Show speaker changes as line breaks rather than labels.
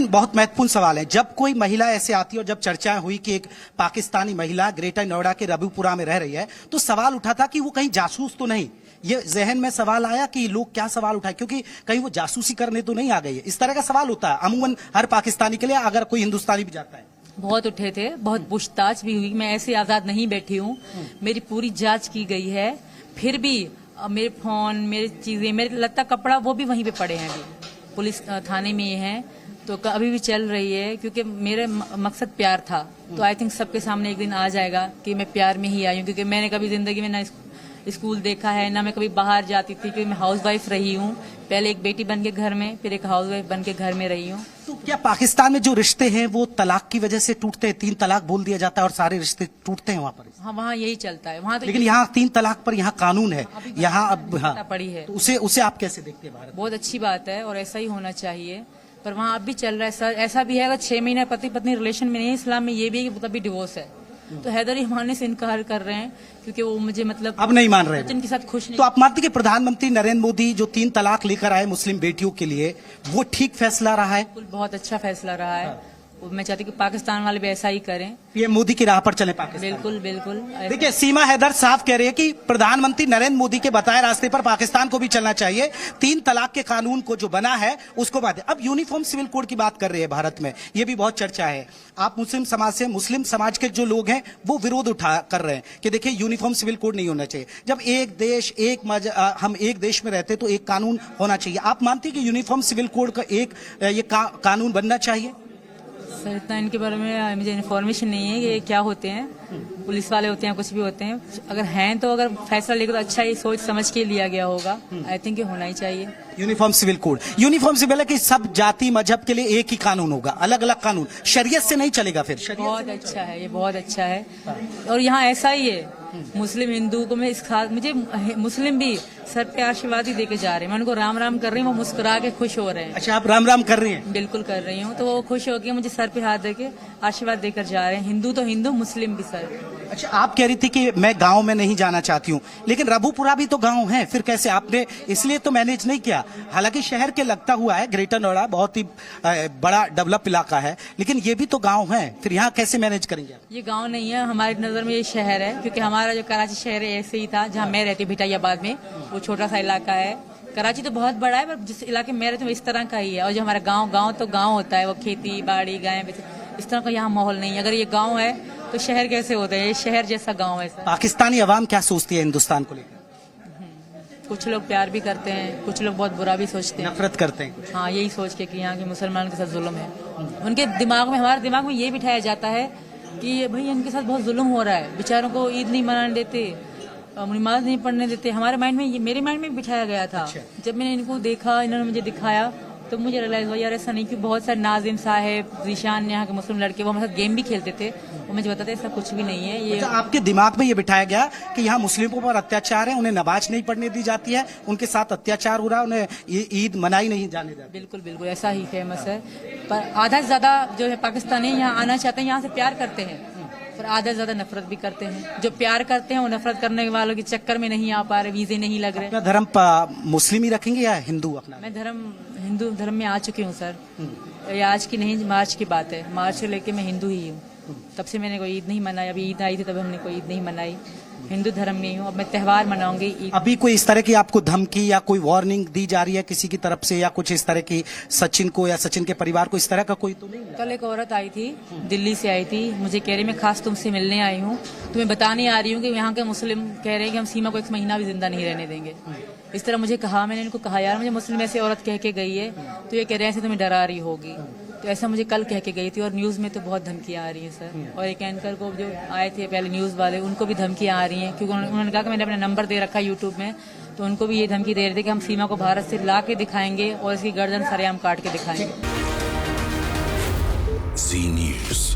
बहुत महत्वपूर्ण सवाल है। जब कोई महिला ऐसे आती है और जब चर्चाएं हुई कि एक पाकिस्तानी महिला ग्रेटर नोएडा के रबीपुरा में रह रही है, तो सवाल उठा था कि वो कहीं जासूस तो नहीं। ये जहन में सवाल आया कि लोग क्या सवाल उठाए, क्योंकि कहीं वो जासूसी करने तो नहीं आ गई है। इस तरह का सवाल होता है अमूमन हर पाकिस्तानी के लिए, अगर कोई हिंदुस्तानी भी जाता है।
बहुत उठे थे, बहुत पूछताछ भी हुई। मैं ऐसे आजाद नहीं बैठी हूँ, मेरी पूरी जांच की गई है। फिर भी मेरे फोन, मेरी चीजें, मेरे लत्ता कपड़ा वो भी वहीं पे पड़े हैं। अभी पुलिस थाने में ये हैं, तो अभी भी चल रही है, क्योंकि मेरे मकसद प्यार था। तो आई थिंक सबके सामने एक दिन आ जाएगा कि मैं प्यार में ही आई हूँ, क्योंकि मैंने कभी जिंदगी में ना स्कूल देखा है, ना मैं कभी बाहर जाती थी, क्योंकि मैं हाउसवाइफ रही हूँ। पहले एक बेटी बन के घर में, फिर एक हाउसवाइफ बन के घर में रही हूँ।
तो क्या पाकिस्तान में जो रिश्ते हैं वो तलाक की वजह से टूटते हैं? 3 तलाक बोल दिया जाता है और सारे रिश्ते टूटते हैं वहाँ पर।
हाँ, वहाँ यही चलता है वहाँ तो। लेकिन
यहाँ 3 तलाक पर यहाँ कानून है, यहाँ अब
पड़ी है,
तो उसे आप कैसे देखते हैं? भारत
बहुत अच्छी बात है और ऐसा ही होना चाहिए, पर वहाँ अब भी चल रहा है सर। ऐसा भी है अगर 6 महीने पति पत्नी रिलेशन में नहीं है, इस्लाम में ये भी है कि तभी डिवोर्स है। तो हैदर ही मानने से इनकार कर रहे हैं, क्योंकि वो मुझे मतलब
अब नहीं मान रहे,
जिनके साथ खुश नहीं।
तो आप मानते कि प्रधानमंत्री नरेंद्र मोदी जो 3 तलाक लेकर आए मुस्लिम बेटियों के लिए, वो ठीक फैसला रहा है?
बहुत अच्छा फैसला रहा है। मैं चाहती हूँ कि पाकिस्तान वाले भी ऐसा ही करें,
पीएम मोदी की राह पर चले पाकिस्तान।
बिल्कुल बिल्कुल।
देखिए, सीमा हैदर साफ कह रही है कि प्रधानमंत्री नरेंद्र मोदी के बताए रास्ते पर पाकिस्तान को भी चलना चाहिए। 3 तलाक के कानून को जो बना है उसको बाद। अब यूनिफॉर्म सिविल कोड की बात कर रहे हैं भारत में, ये भी बहुत चर्चा है। आप मुस्लिम समाज से, मुस्लिम समाज के जो लोग हैं वो विरोध उठा कर रहे हैं कि देखिए यूनिफॉर्म सिविल कोड नहीं होना चाहिए। जब एक देश हम एक देश में रहते तो एक कानून होना चाहिए। आप मानते हैं कि यूनिफॉर्म सिविल कोड का एक ये कानून बनना चाहिए?
सर, इतना इनके बारे में मुझे इन्फॉर्मेशन नहीं है कि ये क्या होते हैं, पुलिस वाले होते हैं, कुछ भी होते हैं। अगर हैं तो अगर फैसला लेकर तो अच्छा ही सोच समझ के लिया गया होगा। आई थिंक ये होना ही चाहिए
uniform civil code. Uniform civil है कि सब जाति मजहब के लिए एक ही कानून होगा, अलग अलग कानून, शरीयत से नहीं चलेगा। फिर
बहुत अच्छा है, ये बहुत अच्छा है। और यहाँ ऐसा ही है, मुस्लिम हिंदू को मैं मुझे मुस्लिम भी सर पे आशीर्वाद ही देके जा रहे हैं। मैं उनको राम राम कर रही हूँ, वो मुस्कुरा के खुश हो रहे हैं।
अच्छा, आप राम राम कर रही हैं?
बिल्कुल कर रही हूँ, तो वो खुश होकर मुझे सर पे हाथ देके आशीर्वाद देकर जा रहे हैं। हिंदू तो हिंदू, मुस्लिम भी सर।
अच्छा, आप कह रही थी कि मैं गांव में नहीं जाना चाहती हूँ, लेकिन रबूपुरा भी तो गांव है, फिर कैसे? आपने इसलिए तो मैनेज नहीं किया। हालांकि शहर के लगता हुआ है, ग्रेटर नोएडा बहुत ही बड़ा डेवलप इलाका है, लेकिन ये भी तो गांव है, फिर यहाँ कैसे मैनेज करेंगे?
ये गांव नहीं है, हमारी नजर में ये शहर है, क्योंकि हमारा जो कराची शहर है ऐसे ही था। जहाँ मैं रहती हूँ भिटाइयाबाद में, वो छोटा सा इलाका है। कराची तो बहुत बड़ा है, पर जिस इलाके में मैं रहती हूँ इस तरह का ही है। और जो हमारा गाँव तो गाँव होता है, वो खेती बाड़ी गायें, इस तरह का यहाँ माहौल नहीं है। अगर ये गाँव है तो शहर कैसे होता है? ये शहर जैसा गाँव है।
पाकिस्तानी अवाम क्या सोचती है हिंदुस्तान को लेकर?
कुछ लोग प्यार भी करते हैं, कुछ लोग बहुत बुरा भी सोचते हैं,
नफरत करते हैं।
हाँ, यही सोच के कि यहाँ के मुसलमानों के साथ जुल्म है। उनके दिमाग में, हमारे दिमाग में ये बिठाया जाता है कि भाई इनके साथ बहुत जुल्म हो रहा है, बेचारों को ईद नहीं मनाने देते, नमाज नहीं पढ़ने देते। हमारे माइंड में, मेरे माइंड में बिठाया गया था। अच्छा। जब मैंने इनको देखा, इन्होंने मुझे दिखाया, तो मुझे रियलाइज हुआ यार ऐसा नहीं। कि बहुत सारे नाजिम साहब, जीशान, यहाँ के मुस्लिम लड़के, वो हमारे साथ गेम भी खेलते थे, वो मुझे बताते ऐसा कुछ भी नहीं है। ये
अच्छा, आपके दिमाग में ये बिठाया गया कि यहाँ मुस्लिमों पर अत्याचार है, उन्हें नमाज नहीं पढ़ने दी जाती है, उनके साथ अत्याचार हो रहा है, उन्हें ईद मनाई नहीं जाने देती।
बिल्कुल बिल्कुल ऐसा ही फेमस है। पर आधा से ज्यादा जो है पाकिस्तानी यहाँ आना चाहते हैं, यहाँ से प्यार करते हैं, पर आधा से ज्यादा नफरत भी करते हैं। जो प्यार करते हैं वो नफरत करने वालों के चक्कर में नहीं आ पा रहे, वीजे नहीं लग रहे।
अपना धर्म मुस्लिम ही रखेंगे या हिंदू अपना?
मैं हिंदू धर्म में आ चुकी हूँ सर। ये आज की नहीं, मार्च की बात है। मार्च से लेके मैं हिंदू ही हूँ। तब से मैंने कोई ईद नहीं मनाई। अभी ईद आई थी तब हमने कोई ईद नहीं मनाई। हिंदू धर्म में हूँ, अब मैं त्यौहार मनाऊंगी ईद।
अभी कोई इस तरह की आपको धमकी या कोई वार्निंग दी जा रही है किसी की तरफ से, या कुछ इस तरह की सचिन को या सचिन के परिवार को इस तरह का कोई तो नहीं?
कल एक औरत आई थी, दिल्ली से आई थी, मुझे कह रही मैं खास तुमसे मिलने आई हूँ, तुम्हें बताने आ रही हूँ कि यहाँ के मुस्लिम कह रहे हैं कि हम सीमा को 1 महीना भी जिंदा नहीं रहने देंगे। इस तरह मुझे कहा। मैंने इनको कहा यार मुझे मुस्लिम ऐसे औरत कह के गई है, तो ये कह रहे हैं ऐसे तुम्हें डरा रही होगी। तो ऐसा मुझे कल कह के गई थी। और न्यूज़ में तो बहुत धमकियाँ आ रही हैं सर। और एक एंकर को जो आए थे पहले न्यूज़ वाले, उनको भी धमकियाँ आ रही हैं, क्योंकि उन्होंने कहा कि मैंने अपना नंबर दे रखा है यूट्यूब में, तो उनको भी ये धमकी दे रहे थे कि हम सीमा को भारत से ला के दिखाएंगे और इसकी गर्दन सरेआम काट के दिखाएंगे।
जी न्यूज़।